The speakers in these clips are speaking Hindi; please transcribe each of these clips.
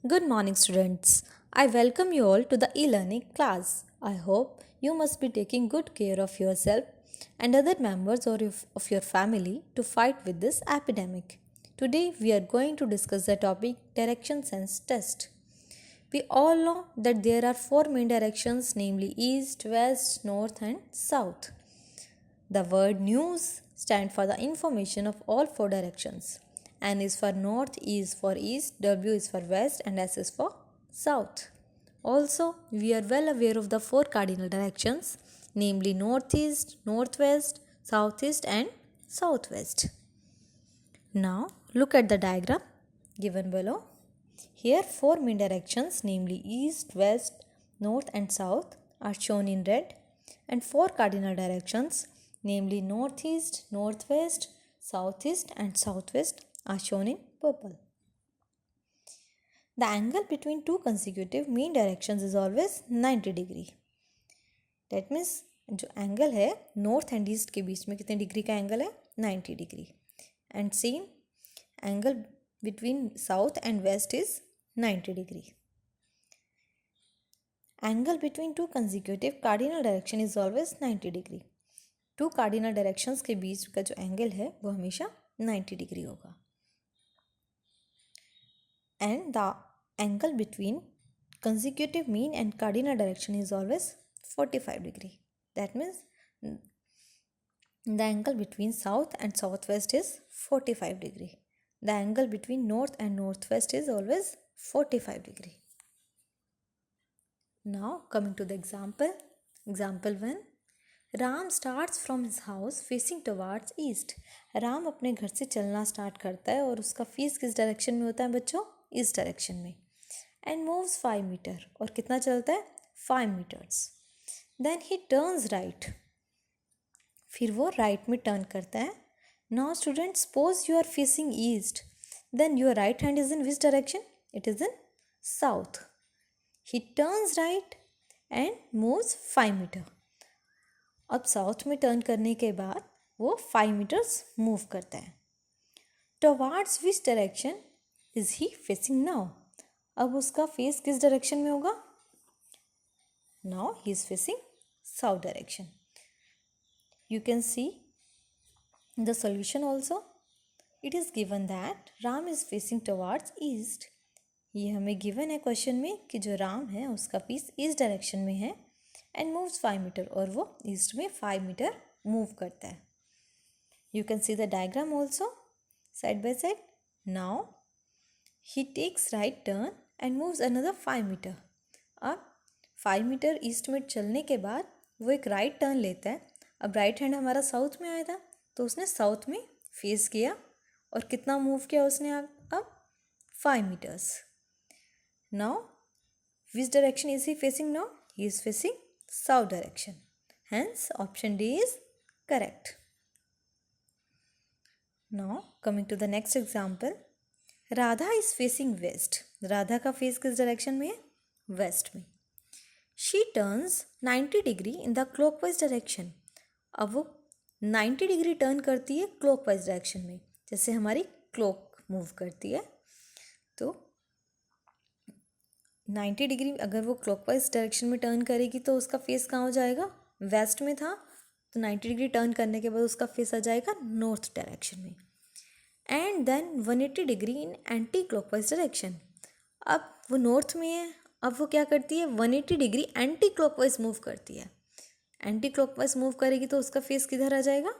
Good morning, students. I welcome you all to the e-learning class. I hope you must be taking good care of yourself and other members of your family to fight with this epidemic. Today, we are going to discuss the topic direction sense test. We all know that there are four main directions, namely east, west, north, and south. The word news stands for the information of all four directions. N is for north, E is for east, W is for west, and S is for south. Also, we are well aware of the four cardinal directions, namely northeast, northwest, southeast, and southwest. Now, look at the diagram given below. Here, four main directions, namely east, west, north, and south, are shown in red, and four cardinal directions, namely northeast, northwest, southeast, and southwest, are shown in purple. The angle between two consecutive main directions is always 90 degree. That means जो एंगल है नॉर्थ एंड ईस्ट के बीच में कितने डिग्री का एंगल है 90 degree and same angle between south and west is 90 degree. Angle between two consecutive cardinal direction is always 90 degree. Two cardinal directions के बीच का जो एंगल है वो हमेशा 90 डिग्री होगा. And the angle between consecutive mean and cardinal direction is always 45 degree. That means the angle between south and southwest is 45 degree. The angle between north and northwest is always 45 degree. Now coming to the example. Example 1. Ram starts from his house facing towards east. Ram अपने घर से चलना स्टार्ट करता है और उसका फेस किस डायरेक्शन में होता है बच्चों? इस डायरेक्शन में. And moves 5 metre. और कितना चलता है? 5 metres. Then he turns right. फिर वो राइट में टर्न करता है. Now students, suppose you are facing east. Then your right hand is in which direction? It is in south. He turns right and moves 5 meter. अब साउथ में टर्न करने के बाद वो 5 मीटर्स मूव करता है. Towards which direction is he facing now? अब उसका फेस किस डायरेक्शन में होगा? Now he is facing south direction. You can see the solution also. It is given that Ram is facing towards east. ये हमें गिवन है क्वेश्चन में कि जो राम है उसका फेस ईस्ट डायरेक्शन में है एंड मूव्स 5 मीटर और वो ईस्ट में 5 मीटर मूव करता है. You can see the diagram also side by side. Now he takes right turn and moves another 5 metre. अब 5 मीटर ईस्ट में चलने के बाद वो एक राइट टर्न लेता है. अब राइट हैंड हमारा साउथ में आया था तो उसने साउथ में फेस किया और कितना मूव किया उसने अब 5 metres. Now which direction is he facing now? He is facing south direction. Hence option D is correct. Now coming to the next example. Radha is facing west. Radha का फेस किस डायरेक्शन में है? वेस्ट में. She turns 90 degree in the clockwise direction. अब वो 90 डिग्री टर्न करती है क्लॉकवाइज डायरेक्शन में, जैसे हमारी क्लॉक मूव करती है. तो 90 डिग्री अगर वो क्लॉकवाइज डायरेक्शन में टर्न करेगी तो उसका फेस कहाँ हो जाएगा? वेस्ट में था तो 90 डिग्री टर्न करने के बाद उसका फेस आ जाएगा नॉर्थ डायरेक्शन में. And then 180 degree in anti clockwise direction. अब वो नॉर्थ में है, अब वो क्या करती है? 180 डिग्री एंटी क्लॉकवाइज मूव करती है. एंटी क्लॉकवाइज मूव करेगी तो उसका फेस किधर आ जाएगा?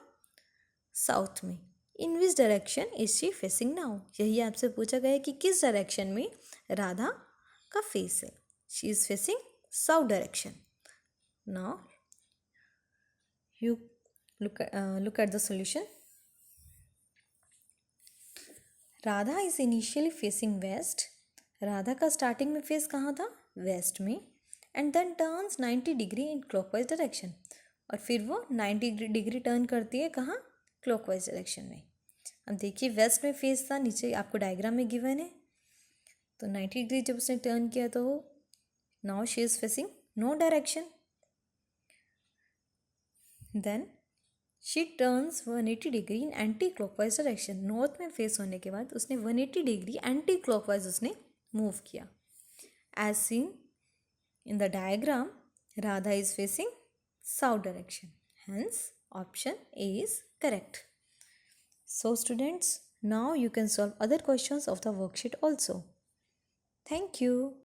साउथ में. In which direction is she facing now? यही आपसे पूछा गया है कि किस डायरेक्शन में राधा का फेस है. She is facing south direction. Now you look at the solution. Radha is initially facing west. Radha का स्टार्टिंग में फेस कहाँ था? वेस्ट में. And then turns 90 degree in clockwise direction. और फिर वो 90 डिग्री टर्न करती है कहाँ? क्लॉकवाइज डायरेक्शन में. अब देखिए वेस्ट में फेस था, नीचे आपको डायग्राम में गिवन है. तो 90 डिग्री जब उसने टर्न किया तो now she is facing no direction. Then she turns 180 degree in anti clockwise direction. North में फेस होने के बाद उसने 180 डिग्री एंटी क्लॉकवाइज उसने मूव किया। As seen in the diagram, Radha is facing south direction, hence option A is correct. So students, now you can solve other questions of the worksheet also. Thank you.